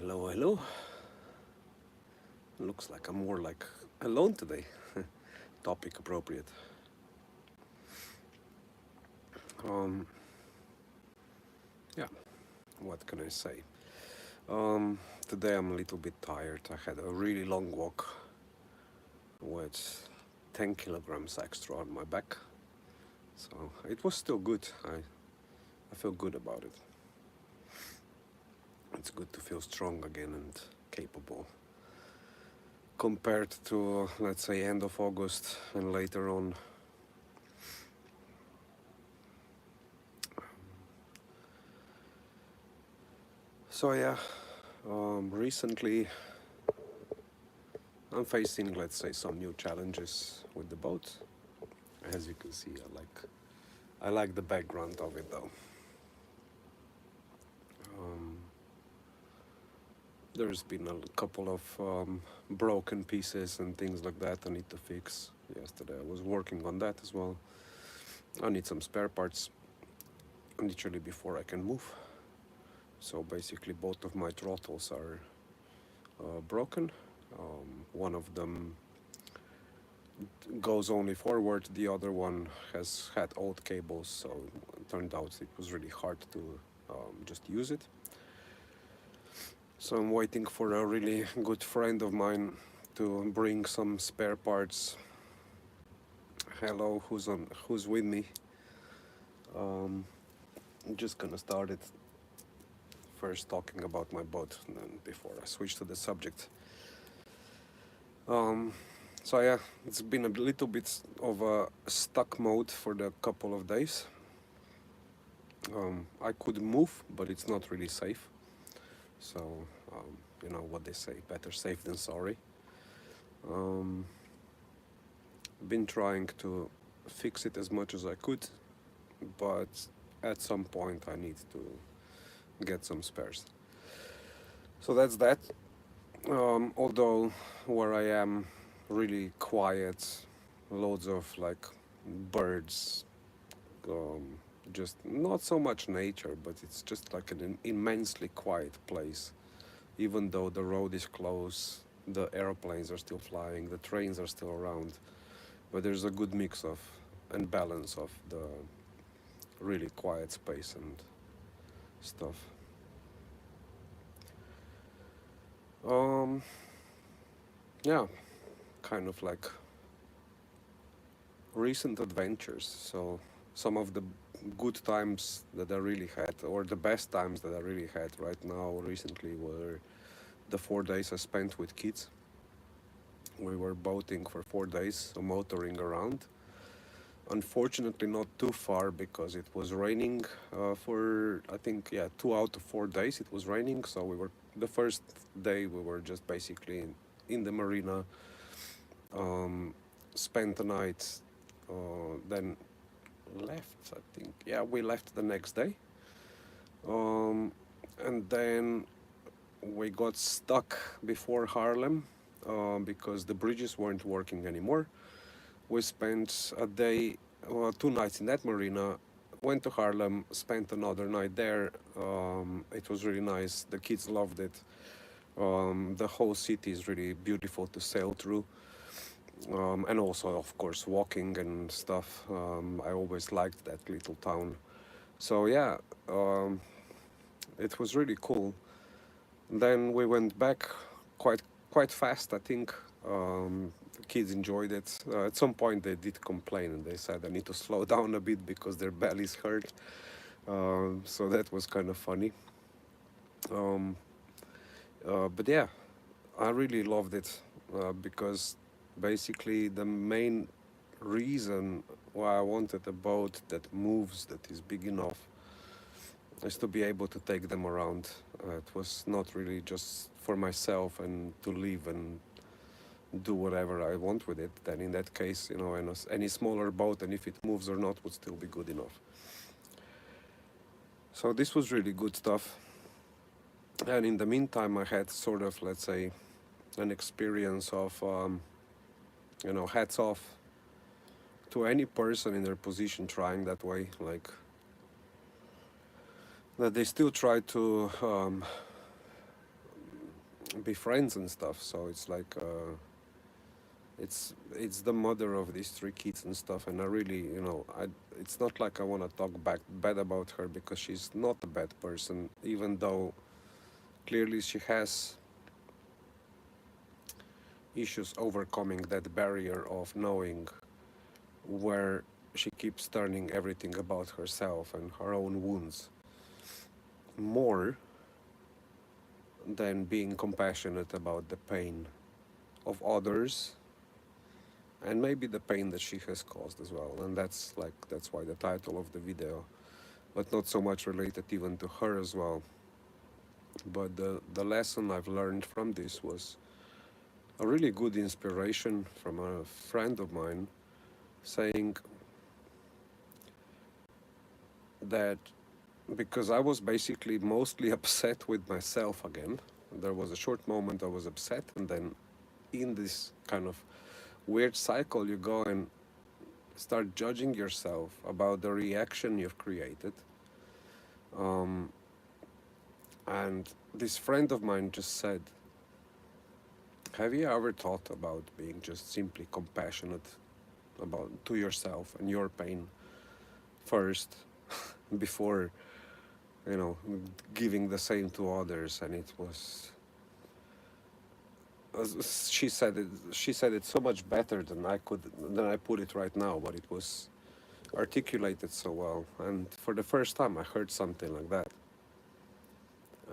Hello, hello. Looks like I'm more like alone today. Topic appropriate. Um, yeah, what can I say? Um, Today I'm a little bit tired. I had a really long walk with 10 kilograms extra on my back. So it was still good. I feel good about it. It's good to feel strong again and capable compared to, let's say, end of August and later on. So yeah, recently I'm facing, let's say, some new challenges with the boat. As you can see, I like the background of it though. Um, there's been a couple of broken pieces and things like that I need to fix. Yesterday I was working on that as well. I need some spare parts literally before I can move. So basically, both of my throttles are broken. One of them goes only forward, the other one has had old cables, so it turned out it was really hard to just use it. So I'm waiting for a really good friend of mine to bring some spare parts. Hello, who's with me? I'm just gonna start it first talking about my boat, and then before I switch to the subject. Um, so yeah, it's been a little bit of a stuck mode for the couple of days. I could move, but it's not really safe. So you know what they say: better safe than sorry. Um, been trying to fix it as much as I could, but at some point I need to get some spares. So that's that. Although where I am, really quiet, loads of like birds, um, just not so much nature, but it's just like an immensely quiet place. Even though the road is closed, the airplanes are still flying, the trains are still around, but there's a good mix of and balance of the really quiet space and stuff. Um, yeah, kind of like recent adventures. So some of the good times that I really had, or the best times that I really had right now recently, were the 4 days I spent with kids. We were boating for 4 days, so motoring around. Unfortunately, not too far because it was raining for I think 2 out of 4 days it was raining. So we were the first day we were just basically in the marina, um, spent the night, then left. I think we left the next day, um, and then we got stuck before Harlem because the bridges weren't working anymore. We spent a day, 2 nights in that marina, went to Harlem, spent another night there. It was really nice. The kids loved it. The whole city is really beautiful to sail through. And also, of course, walking and stuff. I always liked that little town. So, yeah, um, it was really cool. Then we went back quite quite fast, I think. The kids enjoyed it. At some point, they did complain and they said I need to slow down a bit because their bellies hurt. So that was kind of funny. Um, but yeah, I really loved it because basically the main reason why I wanted a boat that moves, that is big enough, is to be able to take them around. It was not really just for myself and to live and do whatever I want with it. Then in that case, you know, any smaller boat, and if it moves or not, would still be good enough. So this was really good stuff. And in the meantime, I had sort of, let's say, an experience of, hats off to any person in their position trying that way, like that they still try to be friends and stuff. So it's like it's the mother of these three kids and stuff, and I really, it's not like I want to talk back bad about her, because she's not a bad person, even though clearly she has issues overcoming that barrier of knowing where she keeps turning everything about herself and her own wounds more than being compassionate about the pain of others, and maybe the pain that she has caused as well. And that's why the title of the video, but not so much related even to her as well. But the lesson I've learned from this was a really good inspiration from a friend of mine, saying that, because I was basically mostly upset with myself again. There was a short moment I was upset, and then in this kind of weird cycle, you go and start judging yourself about the reaction you've created. And this friend of mine just said, have you ever thought about being just simply compassionate about to yourself and your pain first, before, you know, giving the same to others? And it was, she said it so much better than I put it right now, but it was articulated so well. And for the first time I heard something like that,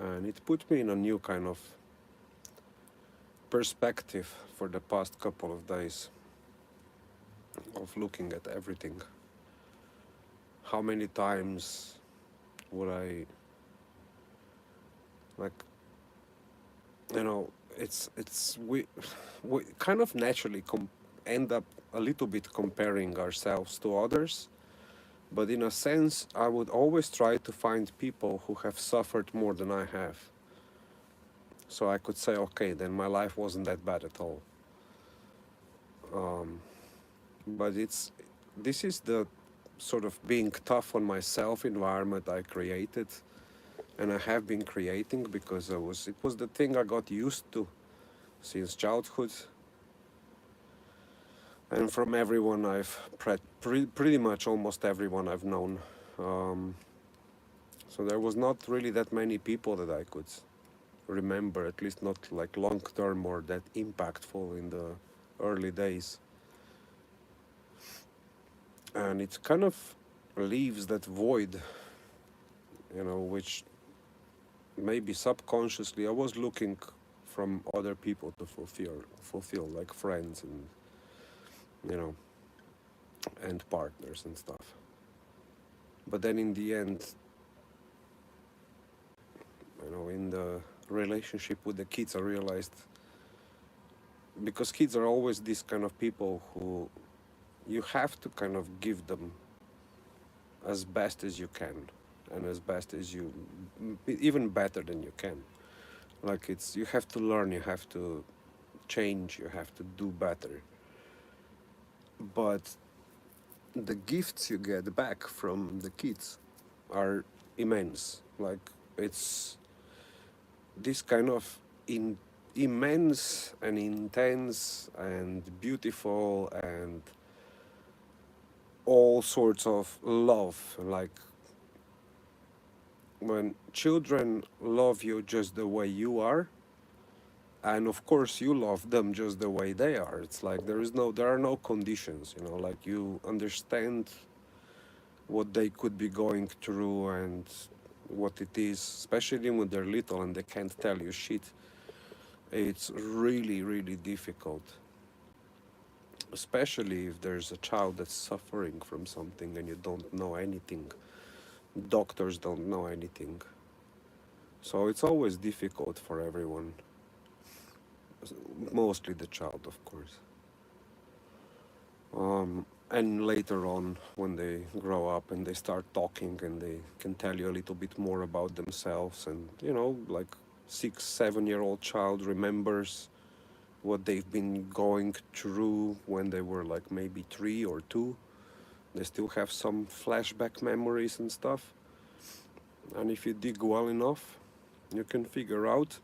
and it put me in a new kind of perspective for the past couple of days of looking at everything. How many times would I, like, we kind of naturally end up a little bit comparing ourselves to others, but in a sense I would always try to find people who have suffered more than I have, so I could say, okay, then my life wasn't that bad at all. But this is the sort of being tough on myself environment I created, and I have been creating, because it was the thing I got used to since childhood, and from everyone pretty much almost everyone I've known. So there was not really that many people that I could remember, at least not like long term or that impactful in the early days. And it kind of leaves that void, which maybe subconsciously I was looking from other people to fulfill, like friends and, and partners and stuff. But then in the end, in the relationship with the kids, I realized, because kids are always these kind of people who you have to kind of give them as best as you can, and as best as you, even better than you can. Like, you have to learn, you have to change, you have to do better. But the gifts you get back from the kids are immense. Like, it's this kind of immense and intense and beautiful and all sorts of love. Like, when children love you just the way you are, and of course you love them just the way they are, it's like there are no conditions, like, you understand what they could be going through and what it is, especially when they're little and they can't tell you shit. It's really, really difficult, especially if there's a child that's suffering from something and you don't know anything. Doctors don't know anything. So it's always difficult for everyone, mostly the child, of course. And later on, when they grow up and they start talking and they can tell you a little bit more about themselves, and, like 6-7-year-old child remembers what they've been going through when they were like maybe 3 or 2. They still have some flashback memories and stuff. And if you dig well enough, you can figure out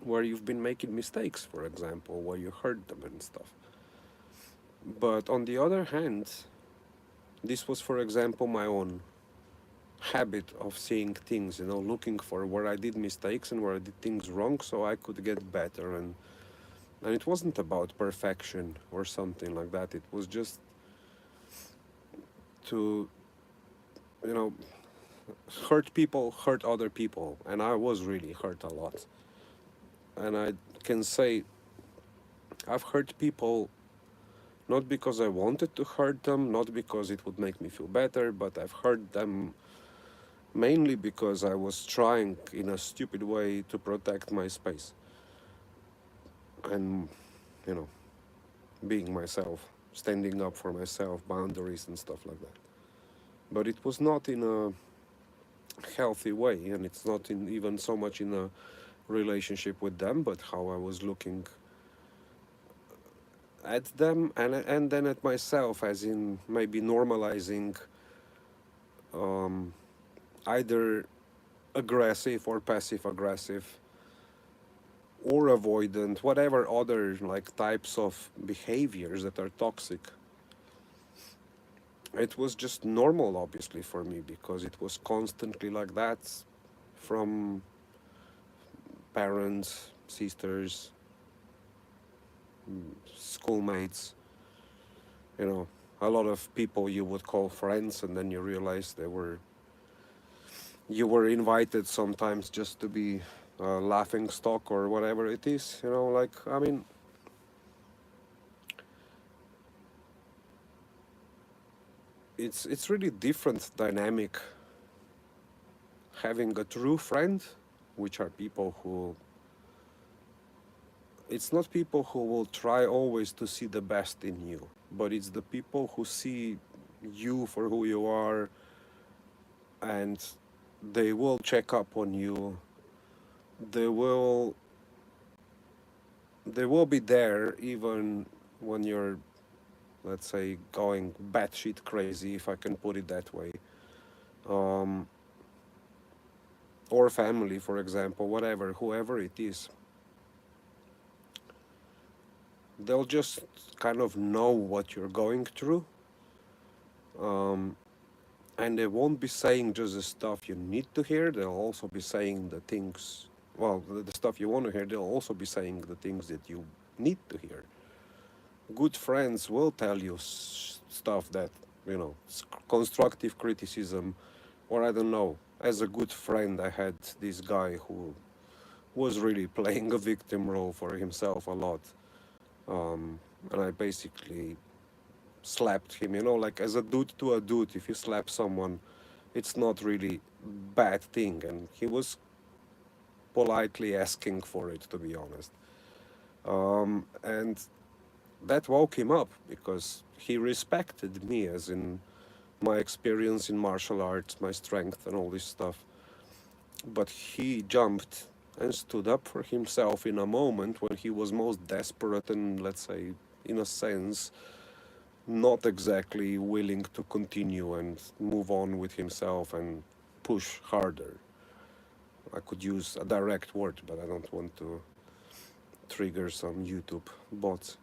where you've been making mistakes, for example, where you hurt them and stuff. But on the other hand, this was, for example, my own habit of seeing things, looking for where I did mistakes and where I did things wrong so I could get better. And it wasn't about perfection or something like that. It was just to, you know, hurt other people. And I was really hurt a lot. And I can say I've hurt people not because I wanted to hurt them, not because it would make me feel better, but I've hurt them mainly because I was trying in a stupid way to protect my space and, you know, being myself, standing up for myself, boundaries and stuff like that. But it was not in a healthy way, and it's not in even so much in a relationship with them, but how I was looking at them and then at myself, as in maybe normalizing um, either aggressive or passive aggressive or avoidant, whatever other like types of behaviors that are toxic. It was just normal, obviously, for me because it was constantly like that from parents, sisters, schoolmates, you know, a lot of people you would call friends, and then you realize you were invited sometimes just to be a laughing stock or whatever it is, like, I mean, it's really different dynamic having a true friend, which are people who, it's not people who will try always to see the best in you, but it's the people who see you for who you are, and they will check up on you. They will they will be there even when you're, let's say, going batshit crazy, if I can put it that way. Um, or family, for example, whatever, whoever it is, they'll just kind of know what you're going through. Um, and they won't be saying just the stuff you need to hear. They'll also be saying the things, well, the stuff you want to hear. They'll also be saying the things that you need to hear. Good friends will tell you stuff that, constructive criticism, or I don't know. As a good friend, I had this guy who was really playing a victim role for himself a lot. And I basically slapped him, like as a dude to a dude. If you slap someone, it's not really bad thing. And he was politely asking for it, to be honest. And that woke him up because he respected me, as in my experience in martial arts, my strength, and all this stuff. But he jumped and stood up for himself in a moment when he was most desperate and, let's say, in a sense, not exactly willing to continue and move on with himself and push harder. I could use a direct word, but I don't want to trigger some YouTube bots.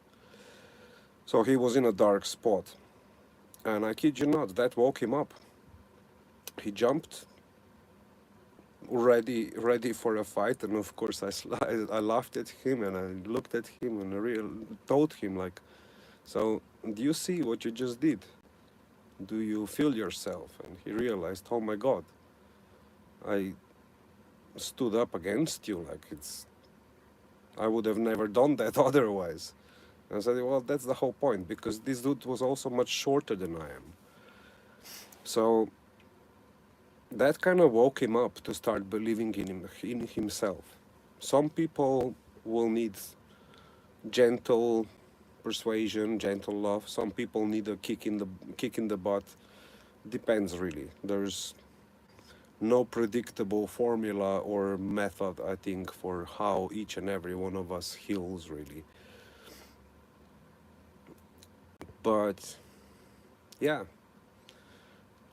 So he was in a dark spot. And I kid you not, that woke him up. He jumped, ready for a fight, and of course I laughed at him and I looked at him and told him, like, so do you see what you just did? Do you feel yourself? And he realized, oh my God, I stood up against you, like I would have never done that otherwise. And I said, well, that's the whole point, because this dude was also much shorter than I am. So that kind of woke him up to start believing in himself. Some people will need gentle persuasion, gentle love. Some people need a kick in the butt. Depends, really. There's no predictable formula or method, I think, for how each and every one of us heals, really. But yeah,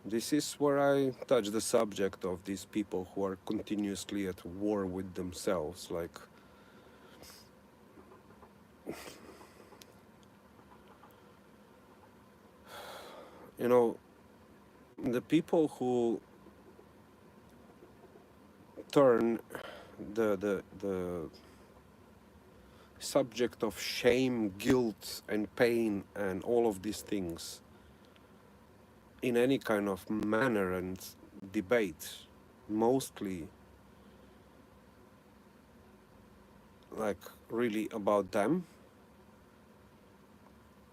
this is where I touch the subject of these people who are continuously at war with themselves. Like, You know, the people who turn the subject of shame, guilt, and pain, and all of these things in any kind of manner and debate, mostly like really about them,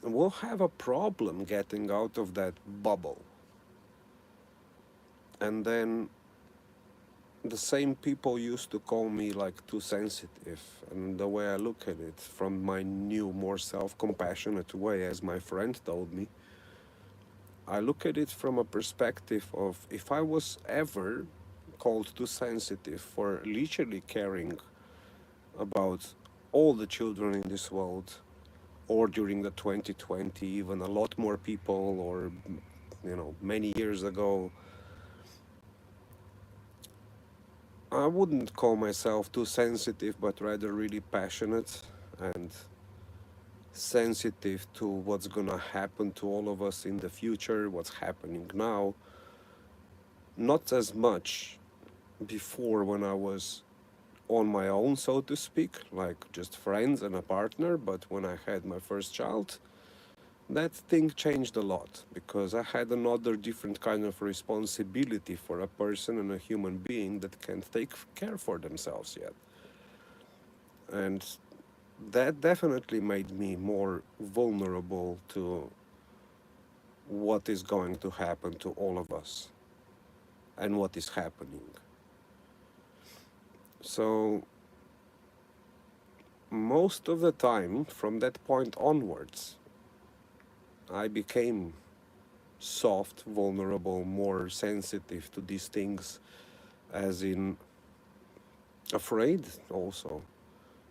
will have a problem getting out of that bubble. And then the same people used to call me like too sensitive. And the way I look at it from my new, more self compassionate way, as my friend told me, I look at it from a perspective of if I was ever called too sensitive for literally caring about all the children in this world, or during the 2020, even a lot more people, or many years ago, I wouldn't call myself too sensitive, but rather really passionate and sensitive to what's gonna happen to all of us in the future, what's happening now. Not as much before when I was on my own, so to speak, like just friends and a partner, but when I had my first child, that thing changed a lot because I had another different kind of responsibility for a person and a human being that can't take care for themselves yet. And that definitely made me more vulnerable to what is going to happen to all of us and what is happening. So, most of the time, from that point onwards, I became soft, vulnerable, more sensitive to these things, as in afraid also.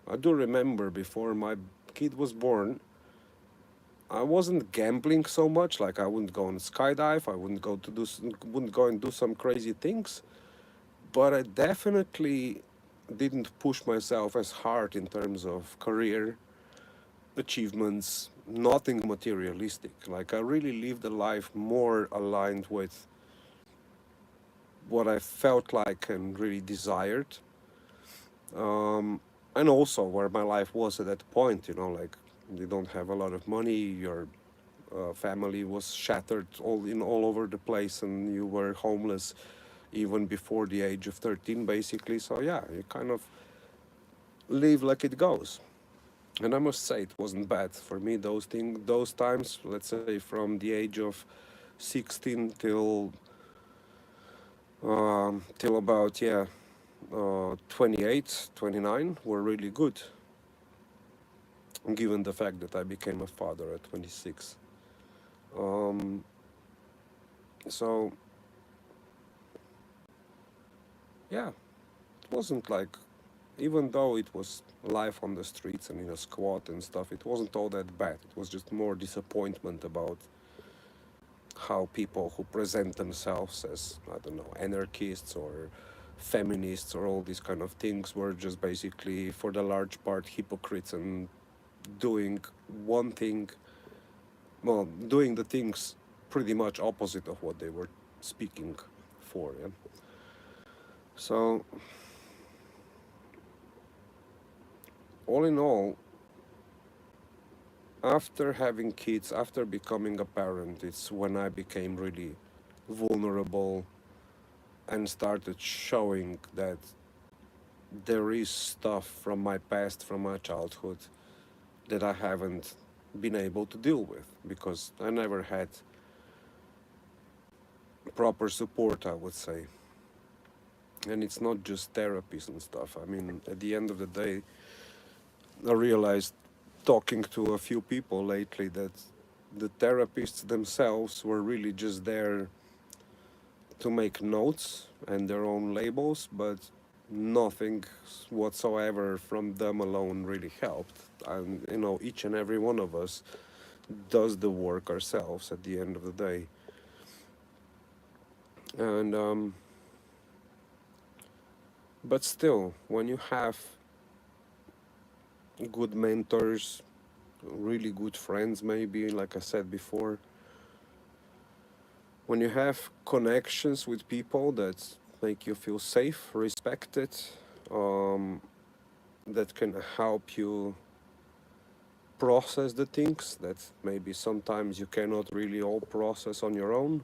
I do remember before my kid was born, I wasn't gambling so much. Like I wouldn't go and skydive. I wouldn't go and do some crazy things. But I definitely didn't push myself as hard in terms of career achievements. Nothing materialistic. Like I really lived a life more aligned with what I felt like and really desired. And also where my life was at that point. Like you don't have a lot of money. Your family was shattered all over the place, and you were homeless even before the age of 13, basically. So yeah, you kind of live like it goes. And I must say, it wasn't bad for me. Those times, let's say from the age of 16 till about 28, 29, were really good, given the fact that I became a father at 26. Um, so yeah, it wasn't like, even though it was life on the streets and in a squat and stuff, it wasn't all that bad. It was just more disappointment about how people who present themselves as, I don't know, anarchists or feminists or all these kind of things were just basically, for the large part, hypocrites and doing one thing, well, doing the things pretty much opposite of what they were speaking for. Yeah? So, all in all, after having kids, after becoming a parent, it's when I became really vulnerable and started showing that there is stuff from my past, from my childhood, that I haven't been able to deal with because I never had proper support, I would say. And it's not just therapies and stuff. I mean, at the end of the day, I realized talking to a few people lately that the therapists themselves were really just there to make notes and their own labels, but nothing whatsoever from them alone really helped. And each and every one of us does the work ourselves at the end of the day. And but still, when you have good mentors, really good friends, maybe like I said before, when you have connections with people that make you feel safe, respected, um, that can help you process the things that maybe sometimes you cannot really all process on your own,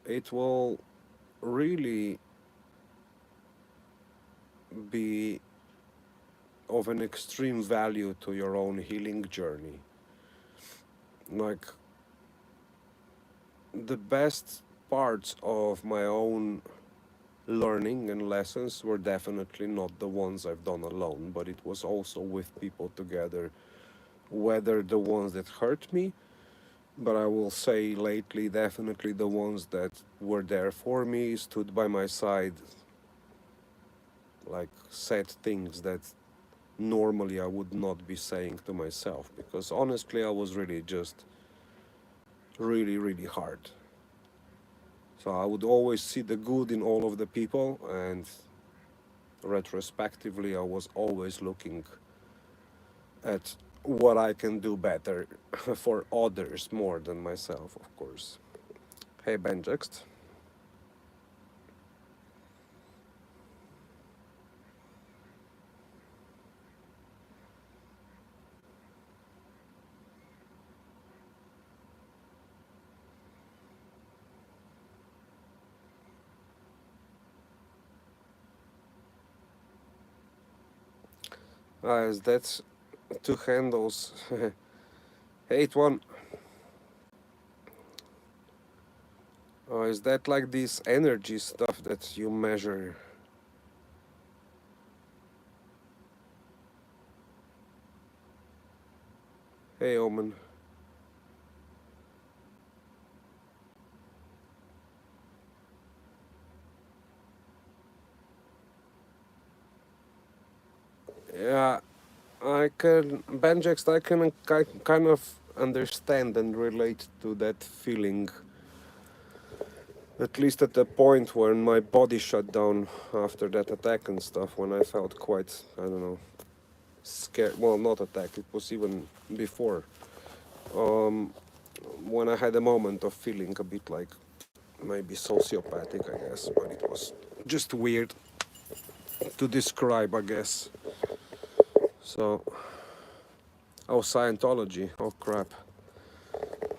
it will really be of an extreme value to your own healing journey. Like, the best parts of my own learning and lessons were definitely not the ones I've done alone, but it was also with people together, whether the ones that hurt me, but I will say lately definitely the ones that were there for me, stood by my side, like said things that normally I would not be saying to myself, because honestly I was really just really hard. So I would always see the good in all of the people, and retrospectively I was always looking at what I can do better for others more than myself, of course. Hey Benjext. That's two handles. Hate one. Is that like this energy stuff that you measure? Hey Omen. Yeah, I can, Benjext, I can kind of understand and relate to that feeling, at least at the point when my body shut down after that attack and stuff, when I felt quite, I don't know, scared. Well, not attack, it was even before. Um, when I had a moment of feeling a bit like maybe sociopathic, I guess, but it was just weird to describe, I guess. So, oh, Scientology, oh crap.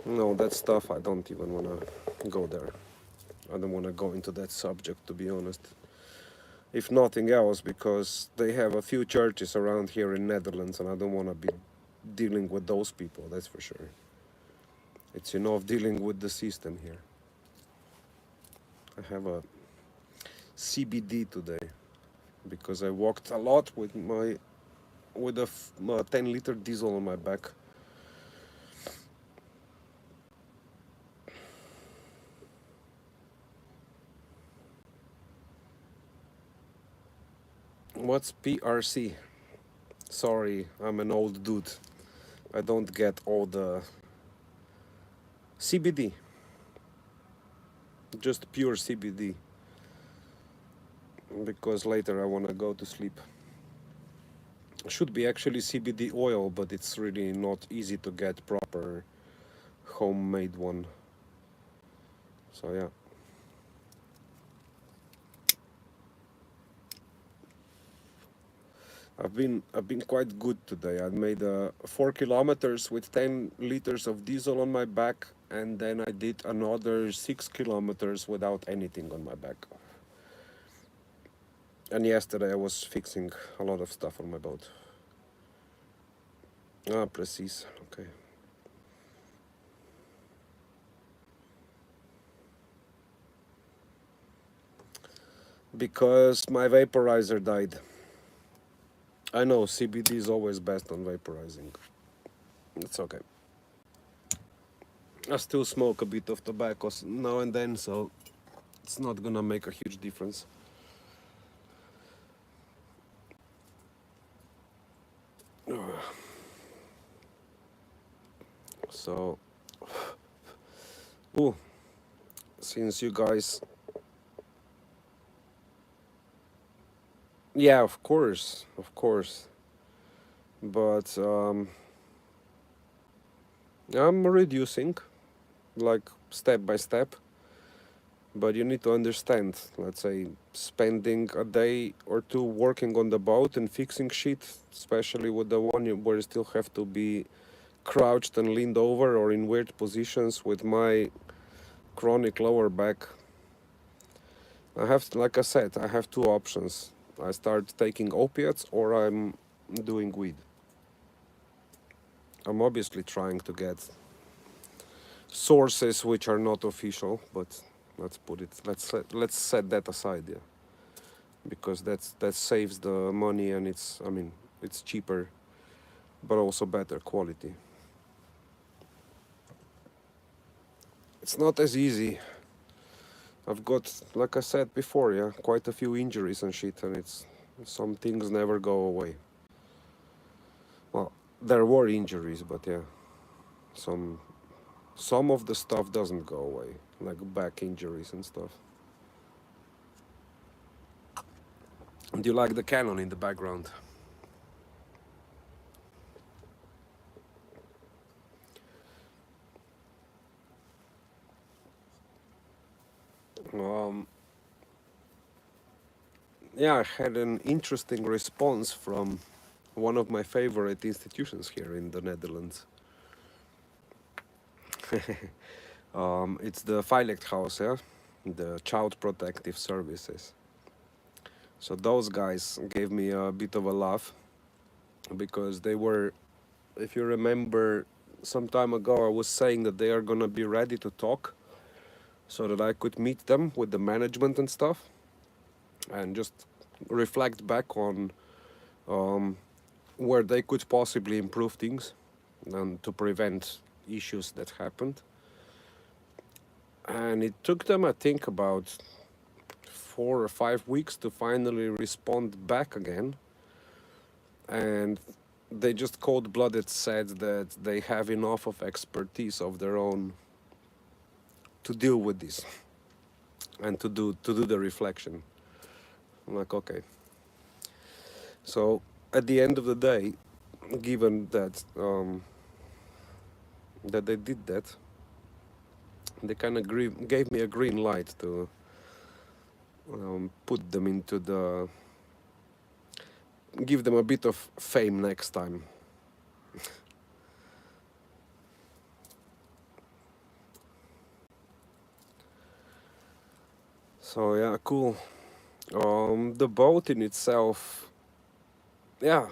No, that stuff, I don't even want to go there. I don't want to go into that subject, to be honest. If nothing else, because they have a few churches around here in Netherlands, and I don't want to be dealing with those people, that's for sure. It's enough dealing with the system here. I have a CBD today because I walked a lot with a 10-liter diesel on my back. What's PRC? Sorry, I'm an old dude. I don't get all the CBD. Just pure CBD. Because later I want to go to sleep. Should be actually CBD oil, but it's really not easy to get proper homemade one. So yeah. I've been quite good today. I made 4 kilometers with 10 liters of diesel on my back, and then I did another 6 kilometers without anything on my back. And yesterday I was fixing a lot of stuff on my boat. Ah, precies. Okay. Because my vaporizer died. I know CBD is always best on vaporizing. It's okay. I still smoke a bit of tobacco now and then, so it's not gonna make a huge difference. So, ooh, since you guys, yeah, of course, but I'm reducing, like step by step. But you need to understand, let's say, spending a day or two working on the boat and fixing shit, especially with the one where you still have to be crouched and leaned over or in weird positions with my chronic lower back. I have, like I said, I have two options. I start taking opiates or I'm doing weed. I'm obviously trying to get sources which are not official, but let's set that aside, yeah, because that saves the money and it's, I mean, it's cheaper, but also better quality. It's not as easy. I've got, like I said before, yeah, quite a few injuries and shit, and it's some things never go away. Well, there were injuries, but yeah, some some of the stuff doesn't go away, like back injuries and stuff. Do you like the cannon in the background? Um, yeah, I had an interesting response from one of my favorite institutions here in the Netherlands. It's the Veiligthuis, yeah, the Child Protective Services. So those guys gave me a bit of a laugh because they were, if you remember, some time ago I was saying that they are gonna be ready to talk so that I could meet them with the management and stuff and just reflect back on um, where they could possibly improve things and to prevent issues that happened. And it took them, I think, about 4 or 5 weeks to finally respond back again. And they just cold-blooded said that they have enough of expertise of their own to deal with this and to do the reflection. I'm like, okay. So at the end of the day, given that that they did that, they kind of gave me a green light to put them into the, give them a bit of fame next time. So yeah, cool. The boat in itself, yeah,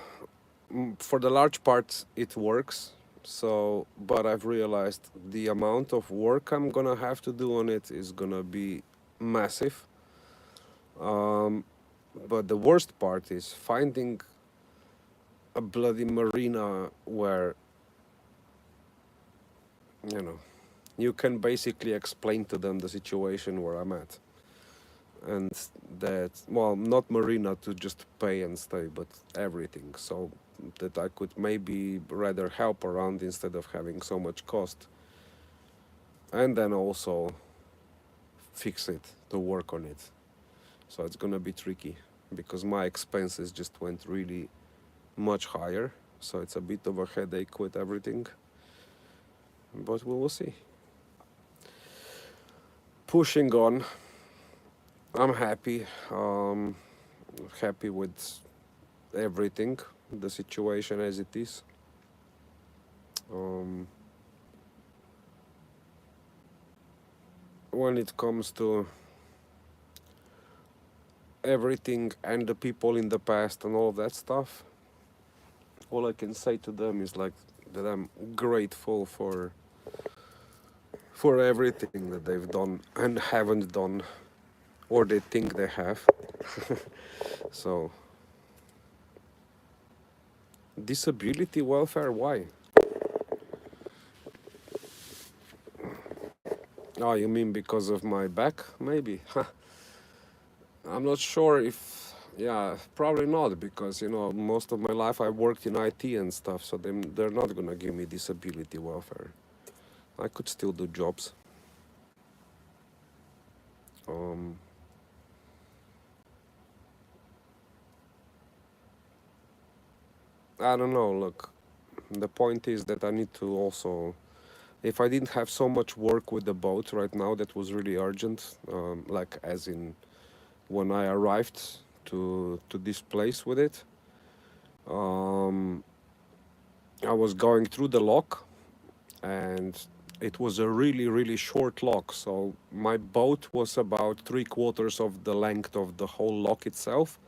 for the large part it works. So, but I've realized the amount of work I'm gonna have to do on it is gonna be massive. Um, but the worst part is finding a bloody marina where, you know, you can basically explain to them the situation where I'm at. And that, well, not marina to just pay and stay, but everything. So that I could maybe rather help around instead of having so much cost. And then also fix it, to work on it. So it's gonna be tricky because my expenses just went really much higher. So it's a bit of a headache with everything. But we will see. Pushing on. I'm happy. Happy with everything, the situation as it is. Um, when it comes to everything and the people in the past and all of that stuff, all I can say to them is like that I'm grateful for everything that they've done and haven't done, or they think they have. So, disability welfare, why? Oh, you mean because of my back? Maybe. I'm not sure if, yeah, probably not, because, you know, most of my life I worked in IT and stuff, so they're not gonna give me disability welfare. I could still do jobs. Um, I don't know, look, the point is that I need to also If I didn't have so much work with the boat right now that was really urgent, like as in when I arrived to this place with it, um, I was going through the lock, and it was a really really short lock. So my boat was about 3/4 of the length of the whole lock itself.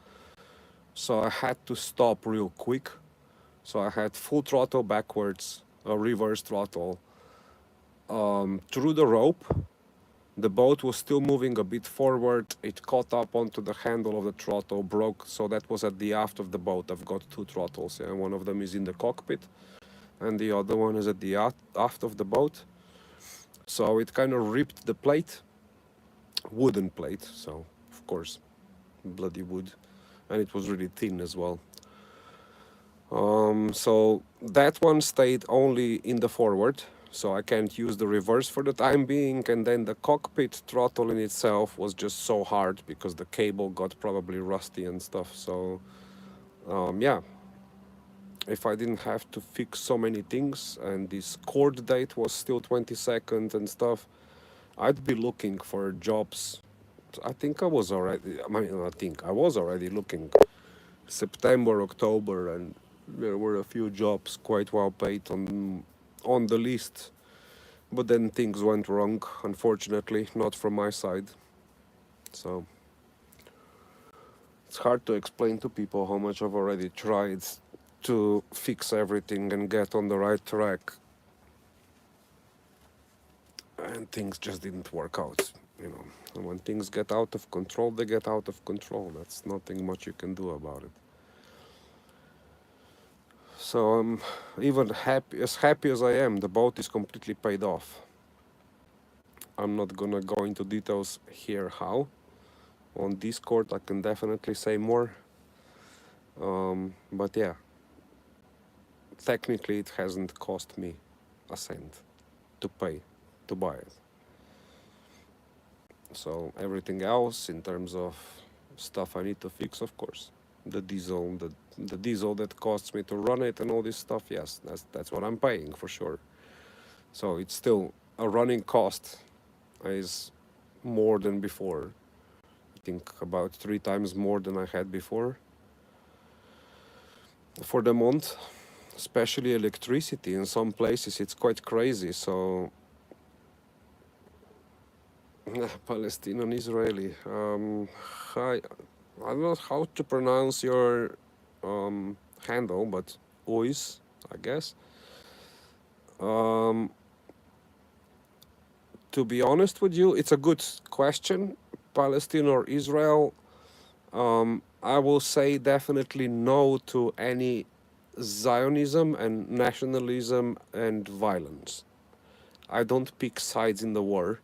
So I had to stop real quick. So I had full throttle backwards, a reverse throttle, through the rope. The boat was still moving a bit forward. It caught up onto the handle of the throttle, broke. So that was at the aft of the boat. I've got two throttles, and one of them is in the cockpit, and the other one is at the aft of the boat. So it kind of ripped the plate, wooden plate. So of course, bloody wood, and it was really thin as well. So that one stayed only in the forward, so I can't use the reverse for the time being. And then the cockpit throttle in itself was just so hard because the cable got probably rusty and stuff. So yeah, if I didn't have to fix so many things and this cord date was still 22nd and stuff, I'd be looking for jobs. I think I was already, I was already looking September, October, and there were a few jobs quite well paid on the list. But then things went wrong, unfortunately, not from my side. So it's hard to explain to people how much I've already tried to fix everything and get on the right track. And things just didn't work out, you know. And when things get out of control, they get out of control. That's nothing much you can do about it. So I'm even happy as I am, the boat is completely paid off. I'm not gonna go into details here how. On Discord I can definitely say more. But yeah, technically it hasn't cost me a cent to pay to buy it. So everything else in terms of stuff I need to fix, of course, the diesel that costs me to run it and all this stuff, yes, that's what I'm paying for sure. So it's still a running cost is more than before. I think about 3 times more than I had before for the month, especially electricity. In some places it's quite crazy. So Palestinian Israeli. I don't know how to pronounce your handle, but Ois, I guess. To be honest with you, it's a good question. Palestine or Israel? I will say definitely no to any Zionism and nationalism and violence. I don't pick sides in the war.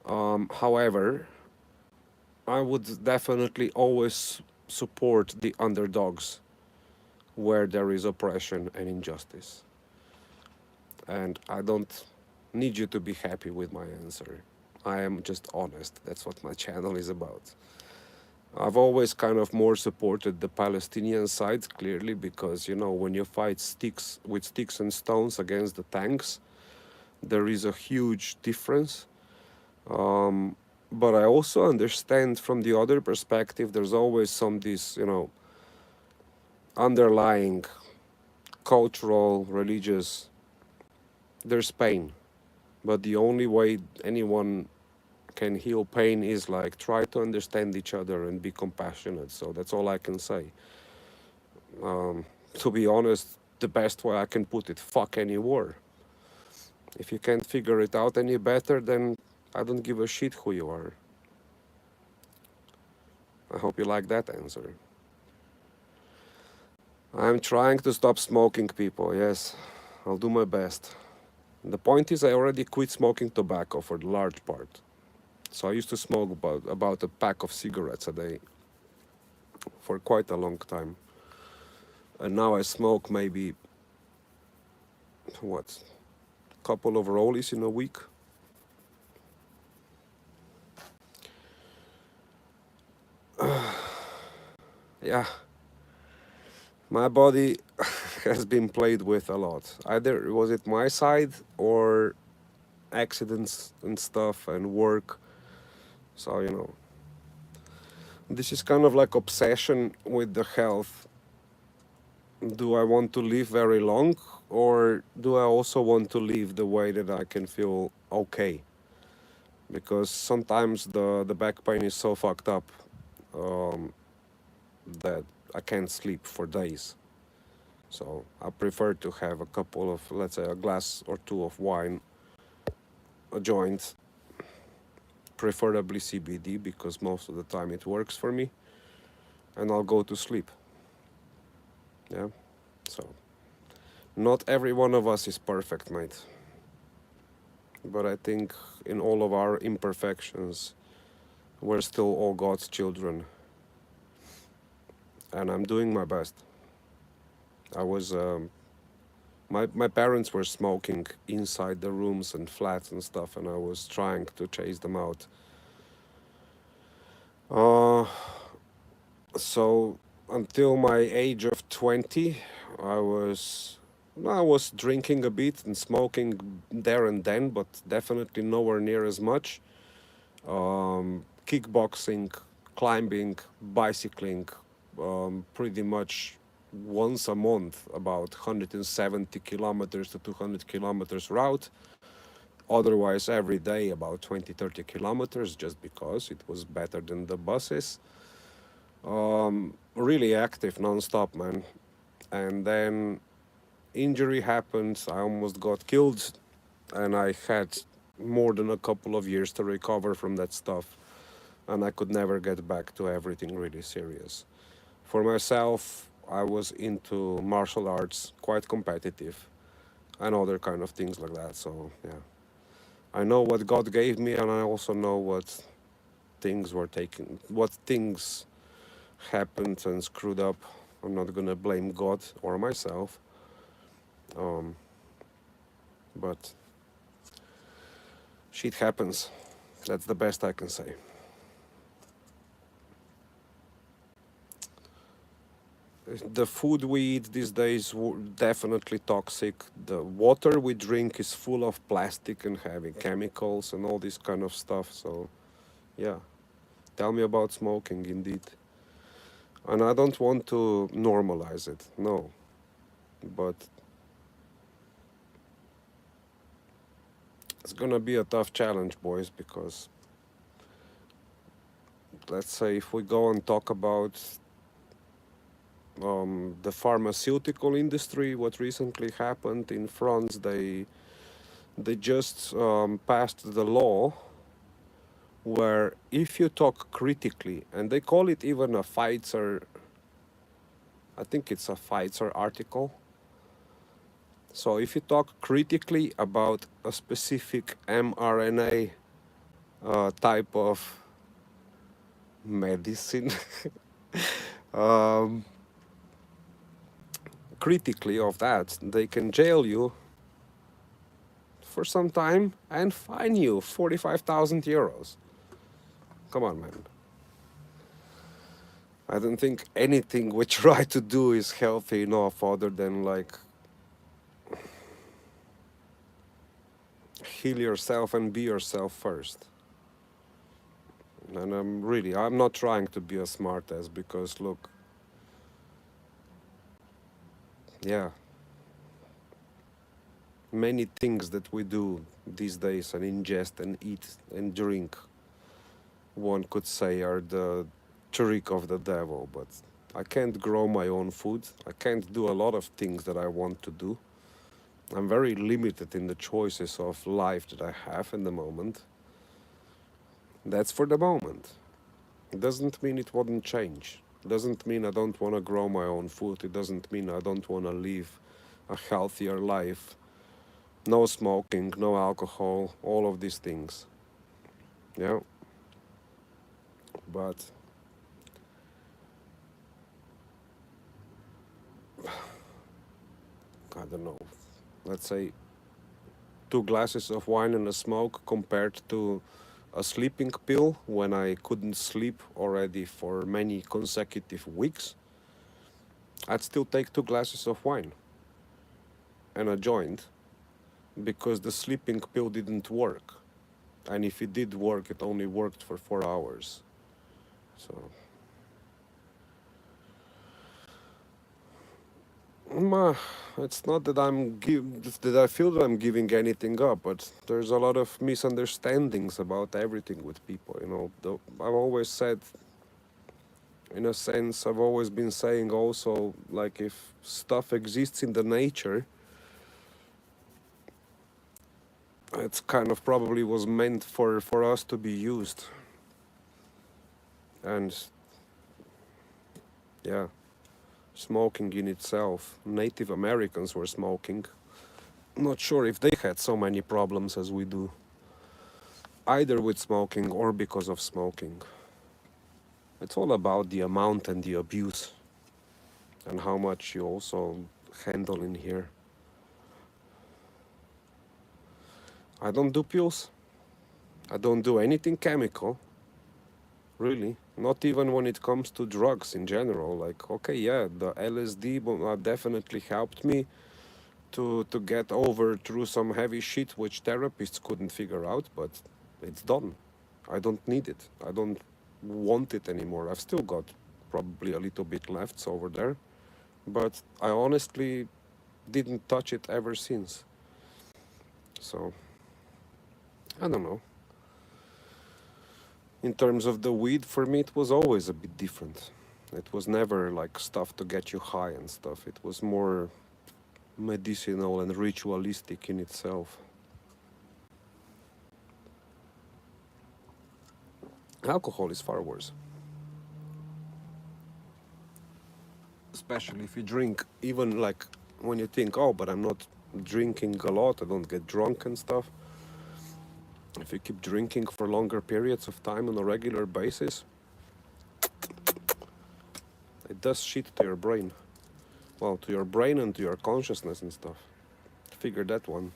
However, I would definitely always support the underdogs where there is oppression and injustice. And I don't need you to be happy with my answer. I am just honest. That's what my channel is about. I've always kind of more supported the Palestinian side, clearly, because, you know, when you fight with sticks and stones against the tanks, there is a huge difference. But I also understand from the other perspective, there's always this, you know, underlying cultural, religious, there's pain. But the only way anyone can heal pain is like try to understand each other and be compassionate. So that's all I can say. To be honest, the best way I can put it, fuck any war. If you can't figure it out any better, then I don't give a shit who you are. I hope you like that answer. I'm trying to stop smoking, people. Yes, I'll do my best. The point is I already quit smoking tobacco for the large part. So I used to smoke about a pack of cigarettes a day for quite a long time. And now I smoke maybe, what, a couple of rollies in a week. Yeah. My body, has been played with a lot. Either was it my side or accidents and stuff and work. So, this is kind of like obsession with the health. Do I want to live very long, or do I also want to live the way that I can feel okay? Because sometimes the back pain is so fucked up um, that I can't sleep for days. So I prefer to have a couple of, let's say, a glass or two of wine, a joint, preferably CBD, because most of the time it works for me, and I'll go to sleep. Yeah. So not every one of us is perfect, mate. But I think in all of our imperfections, we're still all God's children, and I'm doing my best. I was my parents were smoking inside the rooms and flats and stuff, and I was trying to chase them out. Uh, so until my age of 20, I was drinking a bit and smoking there and then, but definitely nowhere near as much. Kickboxing, climbing, bicycling, pretty much once a month, about 170 kilometers to 200 kilometers route. Otherwise, every day about 20, 30 kilometers, just because it was better than the buses. Really active non-stop, man. And then injury happened. I almost got killed, and I had more than a couple of years to recover from that stuff, and I could never get back to everything really serious. For myself, I was into martial arts, quite competitive, and other kind of things like that. So yeah, I know what God gave me, and I also know what things happened and screwed up. I'm not gonna blame God or myself, um, but shit happens. That's the best I can say. The food we eat these days definitely toxic. The water we drink is full of plastic and heavy chemicals and all this kind of stuff. So, yeah, tell me about smoking indeed. And I don't want to normalize it, no. But it's gonna be a tough challenge, boys, because let's say if we go and talk about the pharmaceutical industry, what recently happened in France, they just passed the law where if you talk critically, and they call it even a Pfizer, I think it's a Pfizer article. So if you talk critically about a specific mRNA type of medicine, um, critically of that, they can jail you for some time and fine you 45,000 euros. Come on, man. I don't think anything we try to do is healthy enough other than like heal yourself and be yourself first. And I'm not trying to be a smartass because look, yeah, many things that we do these days and ingest and eat and drink, one could say are the trick of the devil, but I can't grow my own food. I can't do a lot of things that I want to do. I'm very limited in the choices of life that I have in the moment. That's for the moment. It doesn't mean it wouldn't change. It doesn't mean I don't want to grow my own food. It doesn't mean I don't want to live a healthier life. No smoking, no alcohol, all of these things. Yeah. But I don't know. Let's say 2 glasses of wine and a smoke compared to a sleeping pill when I couldn't sleep already for many consecutive weeks. I'd still take 2 glasses of wine. and a joint because the sleeping pill didn't work. And if it did work, it only worked for 4 hours. So, ma, it's not that that I feel that I'm giving anything up, but there's a lot of misunderstandings about everything with people. I've always said, in a sense, I've always been saying also, like, if stuff exists in the nature, it's kind of probably was meant for us to be used. And yeah, smoking in itself, Native Americans were smoking. Not sure if they had so many problems as we do, either with smoking or because of smoking. It's all about the amount and the abuse and how much you also handle in here. I don't do pills. I don't do anything chemical, really. Not even when it comes to drugs in general. Like, okay, yeah, the LSD definitely helped me to get over through some heavy shit which therapists couldn't figure out, but it's done. I don't need it. I don't want it anymore. I've still got probably a little bit left over there, but I honestly didn't touch it ever since. So, I don't know. In terms of the weed, for me, it was always a bit different. It was never like stuff to get you high and stuff. It was more medicinal and ritualistic in itself. Alcohol is far worse. Especially if you drink, even like when you think, oh, but I'm not drinking a lot, I don't get drunk and stuff. If you keep drinking for longer periods of time on a regular basis, it does shit to your brain. Well, to your brain and to your consciousness and stuff. Figured that one.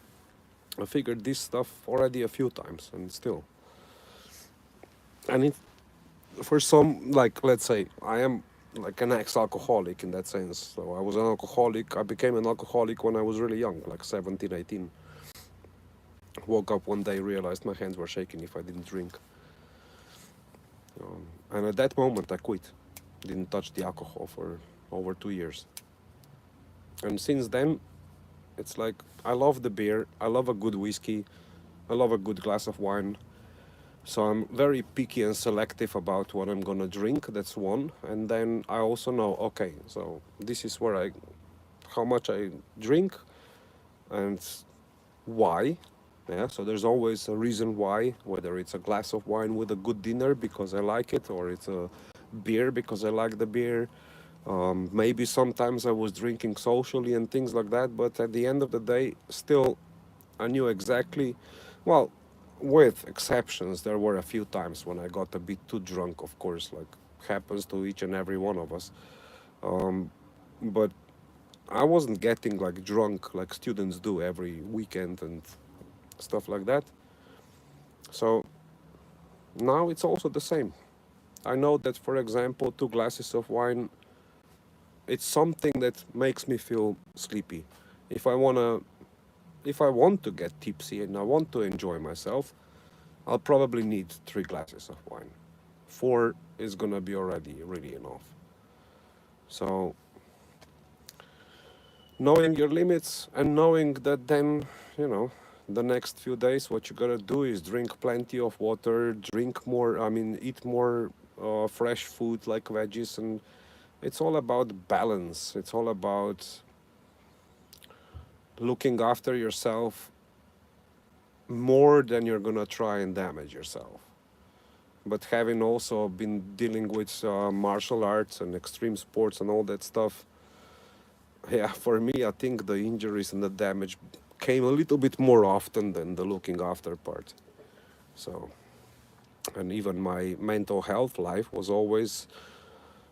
I figured this stuff already a few times and still. And it, for some, like, let's say, I am like an ex-alcoholic in that sense. So I was an alcoholic. I became an alcoholic when I was really young, like 17, 18. Woke up one day, realized my hands were shaking if I didn't drink. And at that moment, I quit. Didn't touch the alcohol for over 2 years. And since then, it's like, I love the beer. I love a good whiskey. I love a good glass of wine. So I'm very picky and selective about what I'm gonna drink. That's one. And then I also know, okay, so this is how much I drink and why. Yeah, so there's always a reason why, whether it's a glass of wine with a good dinner because I like it, or it's a beer because I like the beer. Maybe sometimes I was drinking socially and things like that, but at the end of the day, still, I knew exactly, well, with exceptions, there were a few times when I got a bit too drunk, of course, like happens to each and every one of us. But I wasn't getting like drunk like students do every weekend and stuff like that. So now it's also the same. I know that, for example, 2 glasses of wine, it's something that makes me feel sleepy. If I wanna, if I want to get tipsy and I want to enjoy myself, I'll probably need 3 glasses of wine. 4 is gonna be already really enough. So knowing your limits and knowing that then, the next few days what you gotta do is drink plenty of water, eat more fresh food like veggies, and it's all about balance. It's all about looking after yourself more than you're gonna try and damage yourself. But having also been dealing with martial arts and extreme sports and all that stuff, yeah, for me, I think the injuries and the damage came a little bit more often than the looking after part. So, and even my mental health life was always,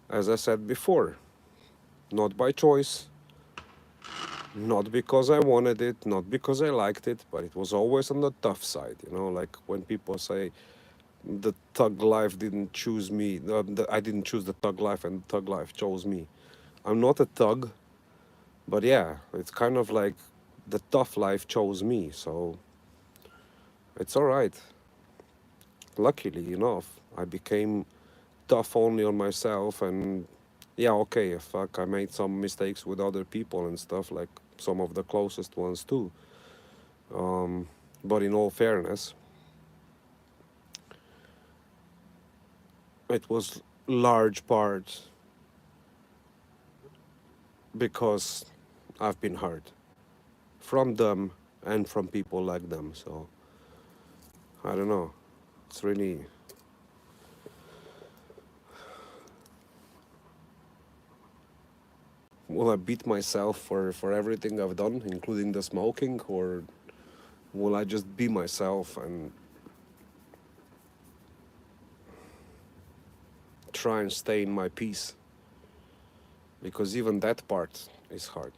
as I said before, not by choice, not because I wanted it, not because I liked it, but it was always on the tough side. Like when people say the thug life didn't choose me, I didn't choose the thug life and the thug life chose me. I'm not a thug, but yeah, it's kind of like the tough life chose me, so it's all right. Luckily enough, I became tough only on myself, and yeah, okay, fuck, I made some mistakes with other people and stuff, like some of the closest ones too. Um, but in all fairness, it was large part because I've been hurt from them and from people like them. So I don't know. It's really, will I beat myself for everything I've done, including the smoking, or will I just be myself and try and stay in my peace? Because even that part is hard.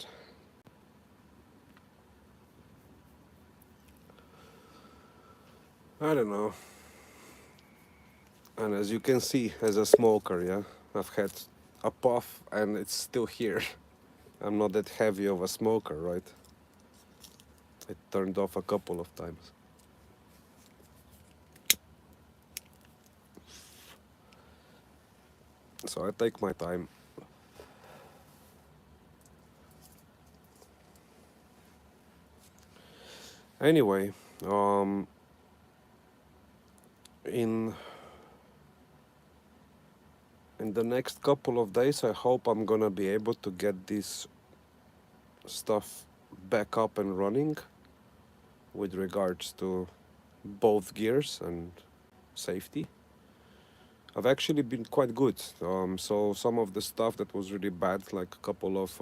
I don't know. And as you can see, as a smoker, yeah, I've had a puff and it's still here. I'm not that heavy of a smoker, right? It turned off a couple of times. So I take my time. Anyway, um, in in the next couple of days, I hope I'm gonna be able to get this stuff back up and running with regards to both gears and safety. I've actually been quite good. So some of the stuff that was really bad, like a couple of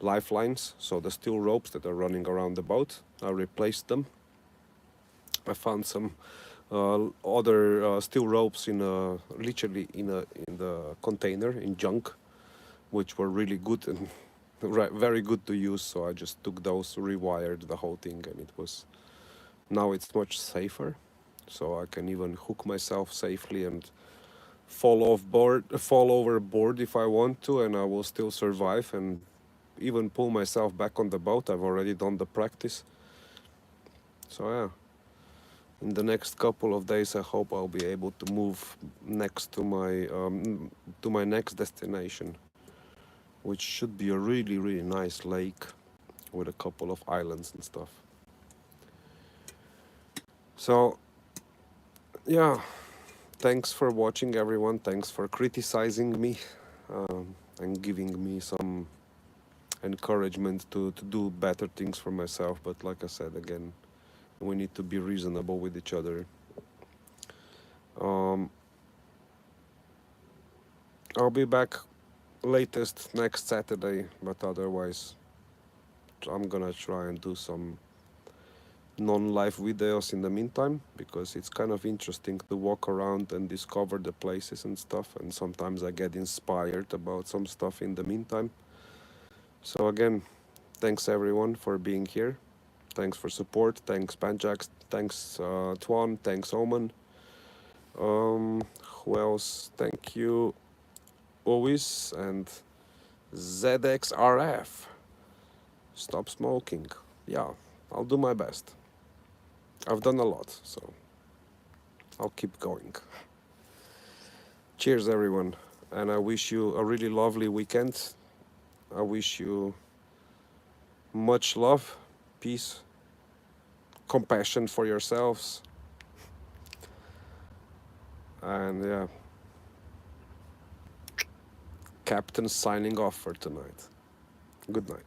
lifelines, so the steel ropes that are running around the boat, I replaced them. I found some other steel ropes in a literally in the container in junk, which were really good and very good to use. So I just took those, rewired the whole thing, and it was now it's much safer. So I can even hook myself safely and fall overboard if I want to, and I will still survive and even pull myself back on the boat. I've already done the practice. So yeah, in the next couple of days, I hope I'll be able to move next to my next destination, which should be a really nice lake with a couple of islands and stuff. So yeah, thanks for watching, everyone. Thanks for criticizing me and giving me some encouragement to do better things for myself. But like I said again, we need to be reasonable with each other. Um, I'll be back latest next Saturday, but otherwise, I'm gonna try and do some non-live videos in the meantime, because it's kind of interesting to walk around and discover the places and stuff, and sometimes I get inspired about some stuff in the meantime. So again, thanks everyone for being here. Thanks for support. Thanks Panjax. Thanks Tuan. Thanks Omen. Who else? Thank you, Ois and ZXRF. Stop smoking. Yeah, I'll do my best. I've done a lot, so I'll keep going. Cheers, everyone. And I wish you a really lovely weekend. I wish you much love, peace, compassion for yourselves. And yeah, Captain signing off for tonight. Good night.